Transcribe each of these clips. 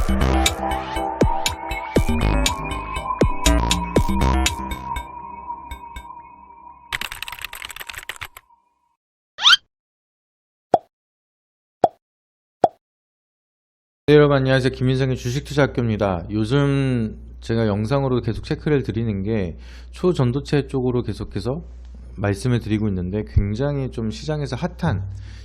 네, 여러분 안녕하세요. 김민성의 주식투자학교입니다. 요즘 제가 영상으로 계속 체크를 드리는 게 초전도체 쪽으로 계속해서 말씀을 드리고 있는데 굉장히 좀 시장에서 핫한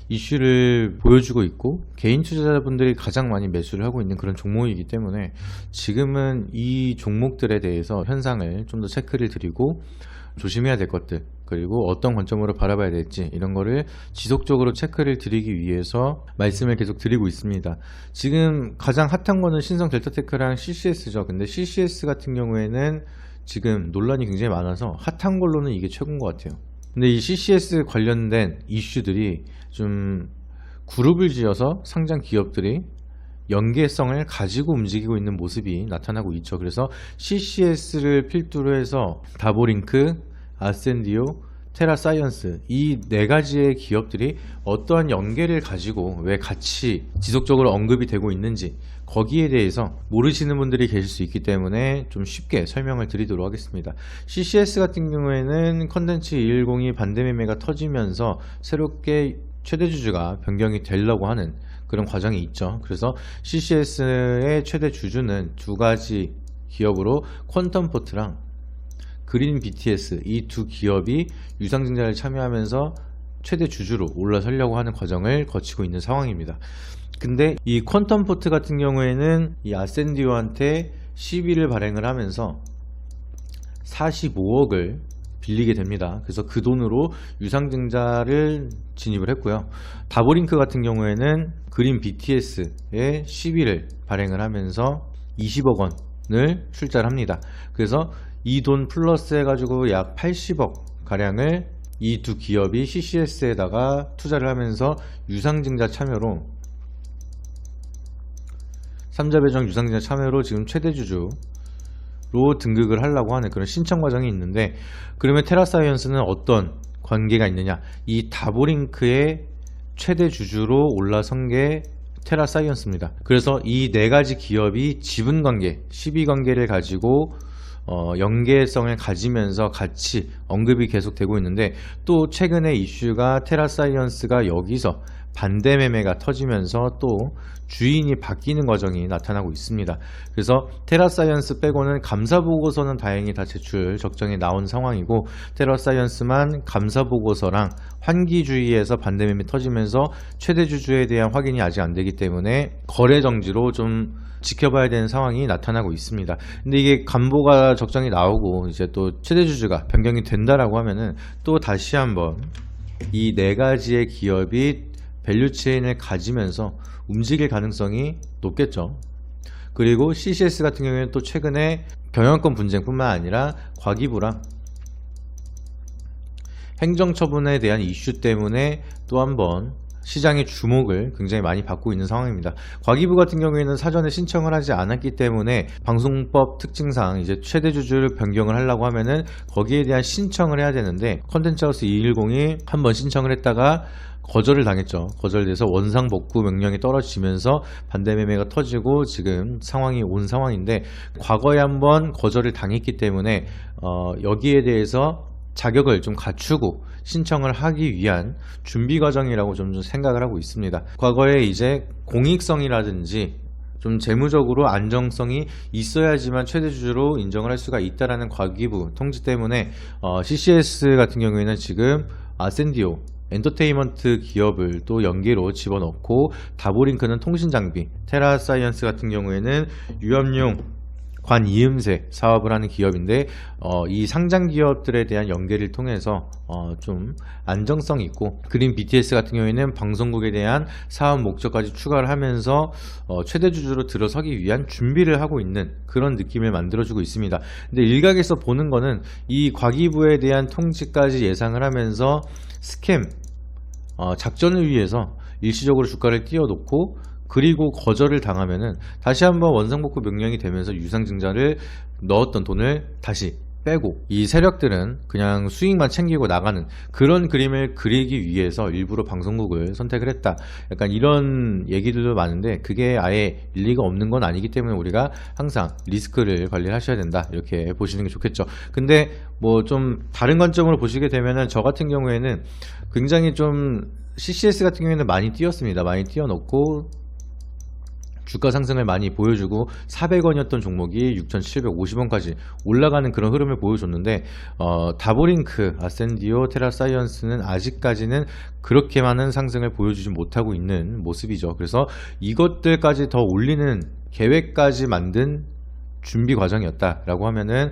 이슈를 보여주고 있고 개인 투자자분들이 가장 많이 매수를 하고 있는 그런 종목이기 때문에 지금은 이 종목들에 대해서 현상을 좀 더 체크를 드리고 조심해야 될 것들, 그리고 어떤 관점으로 바라봐야 될지 이런 거를 지속적으로 체크를 드리기 위해서 말씀을 계속 드리고 있습니다. 지금 가장 핫한 거는 신성 델타테크랑 CCS죠. 근데 CCS 같은 경우에는 지금 논란이 굉장히 많아서 핫한 걸로는 이게 최고인 것 같아요. 근데 이 CCS 관련된 이슈들이 좀 그룹을 지어서 상장 기업들이 연계성을 가지고 움직이고 있는 모습이 나타나고 있죠. 그래서 CCS를 필두로 해서 다보링크, 아센디오, 테라사이언스 이 네 가지의 기업들이 어떠한 연계를 가지고 왜 같이 지속적으로 언급이 되고 있는지 거기에 대해서 모르시는 분들이 계실 수 있기 때문에 좀 쉽게 설명을 드리도록 하겠습니다. CCS 같은 경우에는 컨텐츠 210이 반대매매가 터지면서 새롭게 최대주주가 변경이 되려고 하는 그런 과정이 있죠. 그래서 CCS의 최대 주주는 두 가지 기업으로 퀀텀포트랑 그린 BTS 이 두 기업이 유상증자를 참여하면서 최대 주주로 올라서려고 하는 과정을 거치고 있는 상황입니다. 근데 이 퀀텀포트 같은 경우에는 이 아센디오한테 시비를 발행을 하면서 45억을 빌리게 됩니다. 그래서 그 돈으로 유상증자를 진입을 했고요. 다보링크 같은 경우에는 그린 BTS에 시비를 발행을 하면서 20억 원을 출자를 합니다. 그래서 이 돈 플러스 해가지고 약 80억 가량을 이 두 기업이 CCS에다가 투자를 하면서 유상증자 참여로 3자 배정 유상증자 참여로 지금 최대주주로 등극을 하려고 하는 그런 신청 과정이 있는데, 그러면 테라사이언스는 어떤 관계가 있느냐? 이 다보링크의 최대 주주로 올라선 게 테라사이언스입니다. 그래서 이 네 가지 기업이 지분관계, 시비관계를 가지고 연계성을 가지면서 같이 언급이 계속되고 있는데, 또 최근에 이슈가 테라사이언스가 여기서 반대매매가 터지면서 또 주인이 바뀌는 과정이 나타나고 있습니다. 그래서 테라사이언스 빼고는 감사보고서는 다행히 다 제출 적정에 나온 상황이고, 테라사이언스만 감사보고서랑 환기주의에서 반대매매 터지면서 최대주주에 대한 확인이 아직 안 되기 때문에 거래 정지로 좀 지켜봐야 되는 상황이 나타나고 있습니다. 근데 이게 감보가 적정이 나오고 이제 또 최대주주가 변경이 된다라고 하면은 또 다시 한번 이 네 가지의 기업이 밸류체인을 가지면서 움직일 가능성이 높겠죠. 그리고 CCS 같은 경우에는 또 최근에 경영권 분쟁뿐만 아니라 과기부랑 행정처분에 대한 이슈 때문에 또 한번 시장의 주목을 굉장히 많이 받고 있는 상황입니다. 과기부 같은 경우에는 사전에 신청을 하지 않았기 때문에 방송법 특징상 이제 최대주주를 변경을 하려고 하면은 거기에 대한 신청을 해야 되는데, 컨텐츠하우스 210이 한번 신청을 했다가 거절을 당했죠. 거절돼서 원상복구 명령이 떨어지면서 반대매매가 터지고 지금 상황이 온 상황인데, 과거에 한번 거절을 당했기 때문에 여기에 대해서 자격을 좀 갖추고 신청을 하기 위한 준비 과정이라고 좀 생각을 하고 있습니다. 과거에 이제 공익성이라든지 좀 재무적으로 안정성이 있어야지만 최대주주로 인정을 할 수가 있다라는 과기부 통지 때문에 CCS 같은 경우에는 지금 아센디오 엔터테인먼트 기업을 또 연계로 집어넣고, 다보링크는 통신장비, 테라사이언스 같은 경우에는 유압용 관이음새 사업을 하는 기업인데, 이 상장 기업들에 대한 연계를 통해서 좀 안정성 있고, 그린 BTS 같은 경우에는 방송국에 대한 사업 목적까지 추가를 하면서 최대주주로 들어서기 위한 준비를 하고 있는 그런 느낌을 만들어주고 있습니다. 근데 일각에서 보는 거는 이 과기부에 대한 통지까지 예상을 하면서 스캠 작전을 위해서 일시적으로 주가를 띄워놓고 그리고 거절을 당하면은 다시 한번 원상복구 명령이 되면서 유상증자를 넣었던 돈을 다시 빼고 이 세력들은 그냥 수익만 챙기고 나가는 그런 그림을 그리기 위해서 일부러 방송국을 선택을 했다. 약간 이런 얘기들도 많은데 그게 아예 일리가 없는 건 아니기 때문에 우리가 항상 리스크를 관리를 하셔야 된다. 이렇게 보시는 게 좋겠죠. 근데 뭐 좀 다른 관점으로 보시게 되면은 저 같은 경우에는 굉장히 좀 CCS 같은 경우에는 많이 뛰었습니다. 많이 뛰어놓고 주가 상승을 많이 보여주고 400원이었던 종목이 6,750원까지 올라가는 그런 흐름을 보여줬는데 다보링크, 아센디오, 테라사이언스는 아직까지는 그렇게 많은 상승을 보여주지 못하고 있는 모습이죠. 그래서 이것들까지 더 올리는 계획까지 만든 준비 과정이었다라고 하면은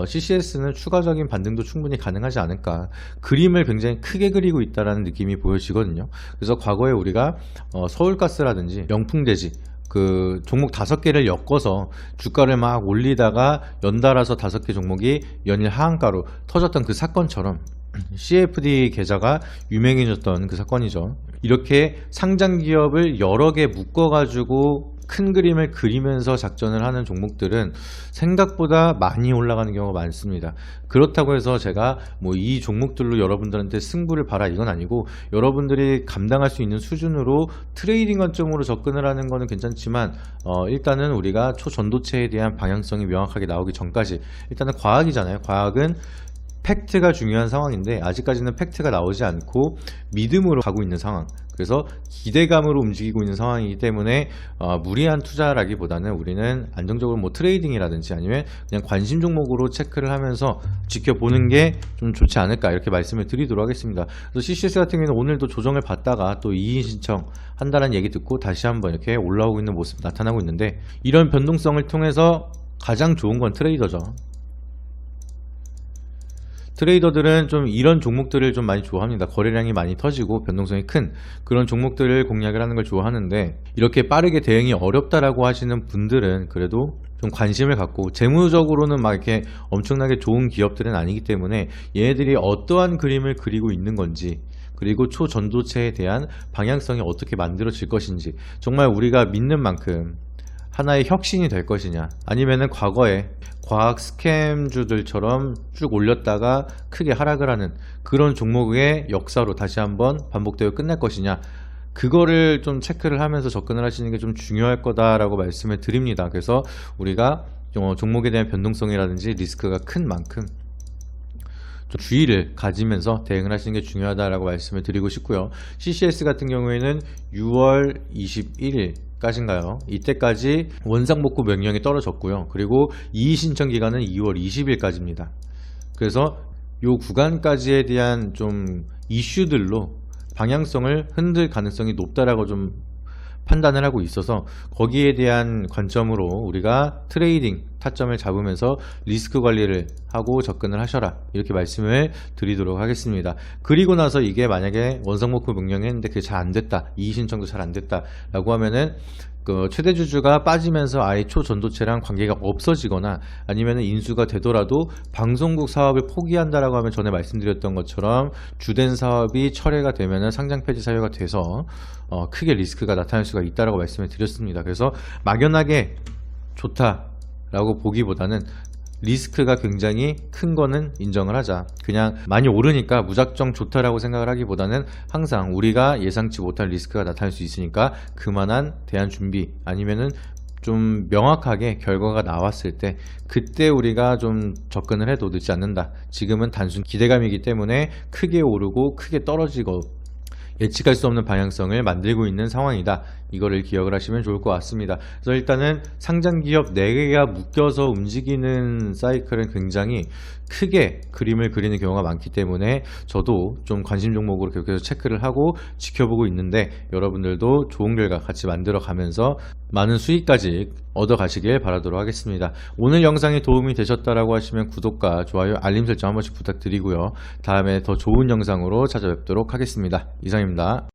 CCS는 추가적인 반등도 충분히 가능하지 않을까. 그림을 굉장히 크게 그리고 있다라는 느낌이 보여지거든요. 그래서 과거에 우리가 서울가스라든지 영풍대지 그 종목 5개를 엮어서 주가를 막 올리다가 연달아서 5개 종목이 연일 하한가로 터졌던 그 사건처럼 CFD 계좌가 유명해졌던 그 사건이죠. 이렇게 상장 기업을 여러 개 묶어가지고 큰 그림을 그리면서 작전을 하는 종목들은 생각보다 많이 올라가는 경우가 많습니다. 그렇다고 해서 제가 뭐 이 종목들로 여러분들한테 승부를 봐라 이건 아니고 여러분들이 감당할 수 있는 수준으로 트레이딩 관점으로 접근을 하는 거는 괜찮지만 일단은 우리가 초전도체에 대한 방향성이 명확하게 나오기 전까지 일단은 과학이잖아요. 과학은 팩트가 중요한 상황인데 아직까지는 팩트가 나오지 않고 믿음으로 가고 있는 상황. 그래서 기대감으로 움직이고 있는 상황이기 때문에 무리한 투자라기보다는 우리는 안정적으로 뭐 트레이딩이라든지 아니면 그냥 관심 종목으로 체크를 하면서 지켜보는 게 좀 좋지 않을까 이렇게 말씀을 드리도록 하겠습니다. 그래서 CCS 같은 경우는 오늘도 조정을 받다가 또 이의 신청 한다는 얘기 듣고 다시 한번 이렇게 올라오고 있는 모습 나타나고 있는데 이런 변동성을 통해서 가장 좋은 건 트레이더죠. 트레이더들은 좀 이런 종목들을 좀 많이 좋아합니다. 거래량이 많이 터지고 변동성이 큰 그런 종목들을 공략을 하는 걸 좋아하는데 이렇게 빠르게 대응이 어렵다라고 하시는 분들은 그래도 좀 관심을 갖고 재무적으로는 막 이렇게 엄청나게 좋은 기업들은 아니기 때문에 얘네들이 어떠한 그림을 그리고 있는 건지 그리고 초전도체에 대한 방향성이 어떻게 만들어질 것인지 정말 우리가 믿는 만큼 하나의 혁신이 될 것이냐 아니면은 과거에 과학 스캠주들처럼 쭉 올렸다가 크게 하락을 하는 그런 종목의 역사로 다시 한번 반복되어 끝날 것이냐 그거를 좀 체크를 하면서 접근을 하시는 게 좀 중요할 거다라고 말씀을 드립니다. 그래서 우리가 종목에 대한 변동성이라든지 리스크가 큰 만큼 좀 주의를 가지면서 대응을 하시는 게 중요하다라고 말씀을 드리고 싶고요. CCS 같은 경우에는 6월 21일 까지인가요? 이때까지 원상복구 명령이 떨어졌고요. 그리고 이의 신청 기간은 2월 20일까지입니다. 그래서 요 구간까지에 대한 좀 이슈들로 방향성을 흔들 가능성이 높다라고 좀 판단을 하고 있어서 거기에 대한 관점으로 우리가 트레이딩 타점을 잡으면서 리스크 관리를 하고 접근을 하셔라 이렇게 말씀을 드리도록 하겠습니다. 그리고 나서 이게 만약에 원상복구 명령했는데 그게 잘 안됐다 이의 신청도 잘 안됐다 라고 하면은 그 최대 주주가 빠지면서 아예 초전도체랑 관계가 없어지거나 아니면 인수가 되더라도 방송국 사업을 포기한다라고 하면 전에 말씀드렸던 것처럼 주된 사업이 철회가 되면은 상장 폐지 사유가 돼서 크게 리스크가 나타날 수가 있다라고 말씀을 드렸습니다. 그래서 막연하게 좋다라고 보기보다는 리스크가 굉장히 큰 거는 인정을 하자. 그냥 많이 오르니까 무작정 좋다라고 생각을 하기보다는 항상 우리가 예상치 못할 리스크가 나타날 수 있으니까 그만한 대안 준비 아니면은 좀 명확하게 결과가 나왔을 때 그때 우리가 좀 접근을 해도 늦지 않는다. 지금은 단순 기대감이기 때문에 크게 오르고 크게 떨어지고 예측할 수 없는 방향성을 만들고 있는 상황이다. 이거를 기억을 하시면 좋을 것 같습니다. 그래서 일단은 상장기업 4개가 묶여서 움직이는 사이클은 굉장히 크게 그림을 그리는 경우가 많기 때문에 저도 좀 관심 종목으로 계속해서 체크를 하고 지켜보고 있는데 여러분들도 좋은 결과 같이 만들어 가면서 많은 수익까지 얻어 가시길 바라도록 하겠습니다. 오늘 영상이 도움이 되셨다라고 하시면 구독과 좋아요, 알림 설정 한 번씩 부탁드리고요. 다음에 더 좋은 영상으로 찾아뵙도록 하겠습니다. 이상입니다.